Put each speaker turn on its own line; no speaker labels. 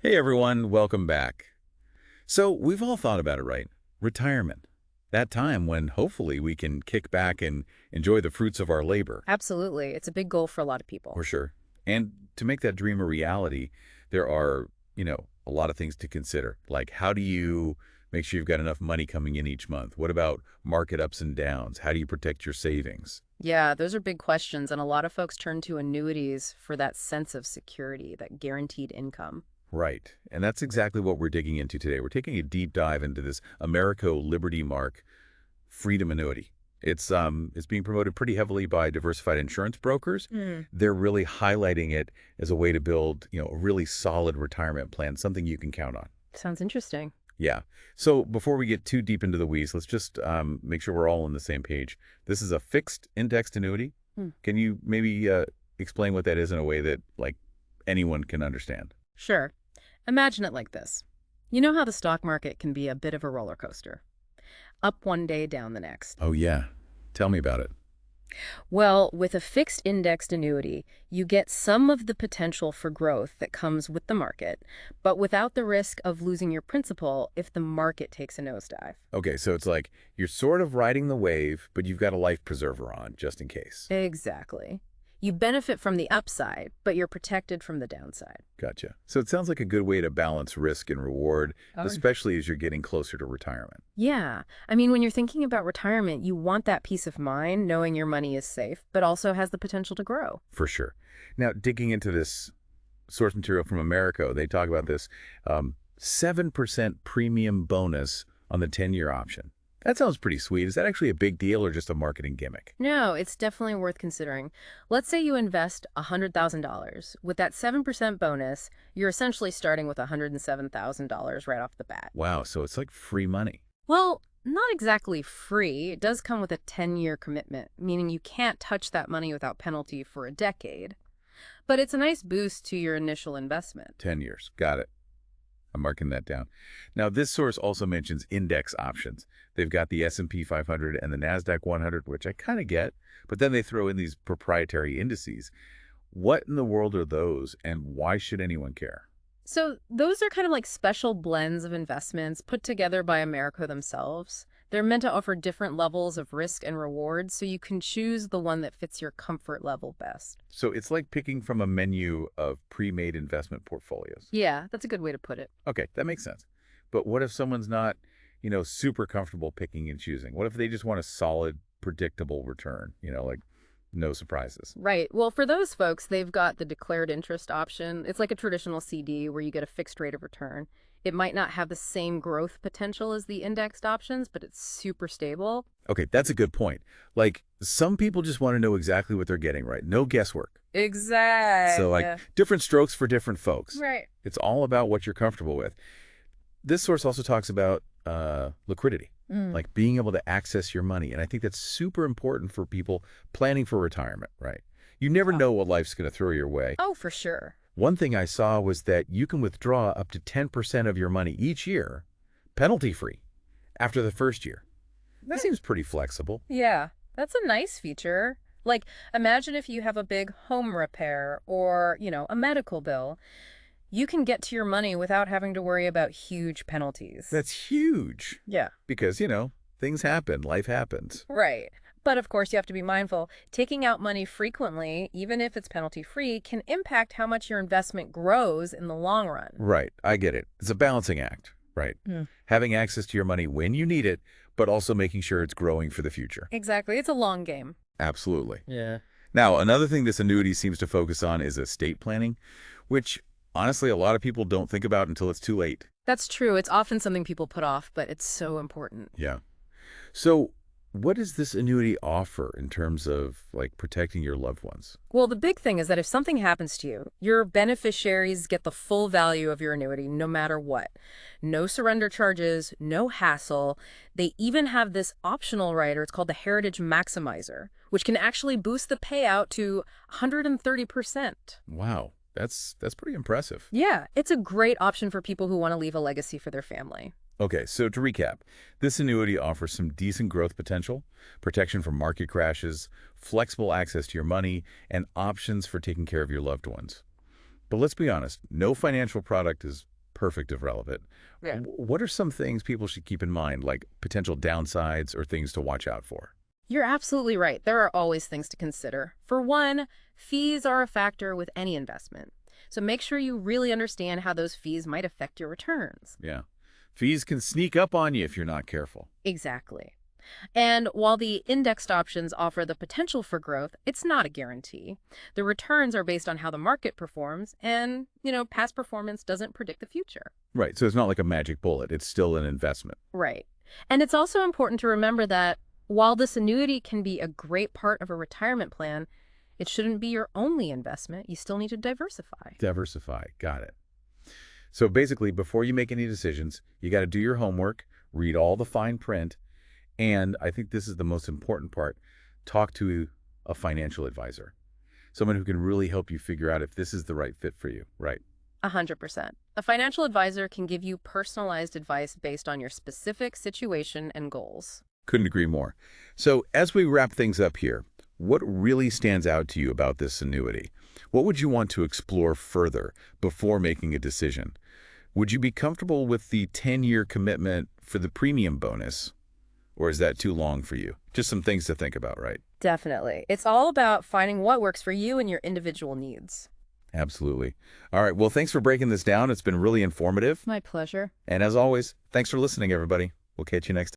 Hey everyone, welcome back. So we've all thought about it, right? Retirement. That time when hopefully we can kick back and enjoy the fruits of our labor.
Absolutely. It's a big goal for a lot of people.
For sure. And to make that dream a reality, there are, a lot of things to consider. Like how do you make sure you've got enough money coming in each month? What about market ups and downs? How do you protect your savings?
Yeah, those are big questions, and a lot of folks turn to annuities for that sense of security, that guaranteed income.
Right. And that's exactly what we're digging into today. We're taking a deep dive into this Americo LibertyMark Freedom Annuity. It's being promoted pretty heavily by Diversified Insurance Brokers.
Mm.
They're really highlighting it as a way to build, a really solid retirement plan, something you can count on.
Sounds interesting.
Yeah. So before we get too deep into the weeds, let's just make sure we're all on the same page. This is a fixed indexed annuity.
Hmm.
Can you maybe explain what that is in a way that like anyone can understand?
Sure. Imagine it like this. You know how the stock market can be a bit of a roller coaster? Up one day, down the next.
Oh yeah. Tell me about it.
Well, with a fixed indexed annuity, you get some of the potential for growth that comes with the market, but without the risk of losing your principal if the market takes a nosedive.
Okay, so it's like you're sort of riding the wave, but you've got a life preserver on just in case.
Exactly. You benefit from the upside, but you're protected from the downside.
Gotcha. So it sounds like a good way to balance risk and reward,
Oh.
especially as you're getting closer to retirement.
Yeah. I mean, when you're thinking about retirement, you want that peace of mind knowing your money is safe, but also has the potential to grow.
For sure. Now, digging into this source material from Americo, they talk about this 7% premium bonus on the 10-year option. That sounds pretty sweet. Is that actually a big deal or just a marketing gimmick?
No, it's definitely worth considering. Let's say you invest $100,000. With that 7% bonus, you're essentially starting with $107,000 right off the bat.
Wow, so it's like free money.
Well, not exactly free. It does come with a 10-year commitment, meaning you can't touch that money without penalty for a decade. But it's a nice boost to your initial investment.
10 years. Got it. I'm marking that down. Now, this source also mentions index options. They've got the S&P 500 and the NASDAQ 100, which I kind of get, but then they throw in these proprietary indices. What in the world are those, and why should anyone care?
So those are kind of like special blends of investments put together by Americo themselves. They're meant to offer different levels of risk and reward, so you can choose the one that fits your comfort level best.
So it's like picking from a menu of pre-made investment portfolios.
Yeah, that's a good way to put it.
Okay, that makes sense. But what if someone's not, super comfortable picking and choosing? What if they just want a solid, predictable return, like no surprises?
Right. Well, for those folks, they've got the declared interest option. It's like a traditional CD where you get a fixed rate of return. It might not have the same growth potential as the indexed options, but it's super stable.
Okay, that's a good point. Like, some people just want to know exactly what they're getting, right? No guesswork.
Exactly.
So, like, different strokes for different folks.
Right.
It's all about what you're comfortable with. This source also talks about liquidity, like being able to access your money. And I think that's super important for people planning for retirement, right? You never know what life's going to throw your way.
Oh, for sure.
One thing I saw was that you can withdraw up to 10% of your money each year, penalty-free, after the first year. That seems pretty flexible.
Yeah, that's a nice feature. Like, imagine if you have a big home repair or, a medical bill. You can get to your money without having to worry about huge penalties.
That's huge.
Yeah.
Because, things happen, life happens.
Right. But of course, you have to be mindful. Taking out money frequently, even if it's penalty-free, can impact how much your investment grows in the long run.
Right, I get it. It's a balancing act, right? Having access to your money when you need it, but also making sure it's growing for the future.
Exactly. It's a long game.
Absolutely.
Yeah.
Now, another thing this annuity seems to focus on is estate planning, which honestly a lot of people don't think about until it's too late.
That's true. It's often something people put off, but it's so important.
Yeah. So what does this annuity offer in terms of like protecting your loved ones?
Well, the big thing is that if something happens to you, your beneficiaries get the full value of your annuity no matter what. No surrender charges, no hassle. They even have this optional rider. It's called the Heritage Maximizer, which can actually boost the payout to 130%.
Wow. That's pretty impressive.
Yeah, it's a great option for people who want to leave a legacy for their family.
Okay, so to recap, this annuity offers some decent growth potential, protection from market crashes, flexible access to your money, and options for taking care of your loved ones. But let's be honest, no financial product is perfect if relevant.
Yeah.
What are some things people should keep in mind, like potential downsides or things to watch out for?
You're absolutely right. There are always things to consider. For one, fees are a factor with any investment. So make sure you really understand how those fees might affect your returns.
Yeah. Fees can sneak up on you if you're not careful.
Exactly. And while the indexed options offer the potential for growth, it's not a guarantee. The returns are based on how the market performs, and, past performance doesn't predict the future.
Right. So it's not like a magic bullet. It's still an investment.
Right. And it's also important to remember that while this annuity can be a great part of a retirement plan, it shouldn't be your only investment. You still need to diversify.
Diversify. Got it. So basically, before you make any decisions, you got to do your homework, read all the fine print, and I think this is the most important part, talk to a financial advisor, someone who can really help you figure out if this is the right fit for you, right?
100%. A financial advisor can give you personalized advice based on your specific situation and goals.
Couldn't agree more. So as we wrap things up here, what really stands out to you about this annuity? What would you want to explore further before making a decision? Would you be comfortable with the 10-year commitment for the premium bonus? Or is that too long for you? Just some things to think about, right?
Definitely. It's all about finding what works for you and your individual needs.
Absolutely. All right. Well, thanks for breaking this down. It's been really informative.
My pleasure.
And as always, thanks for listening, everybody. We'll catch you next time.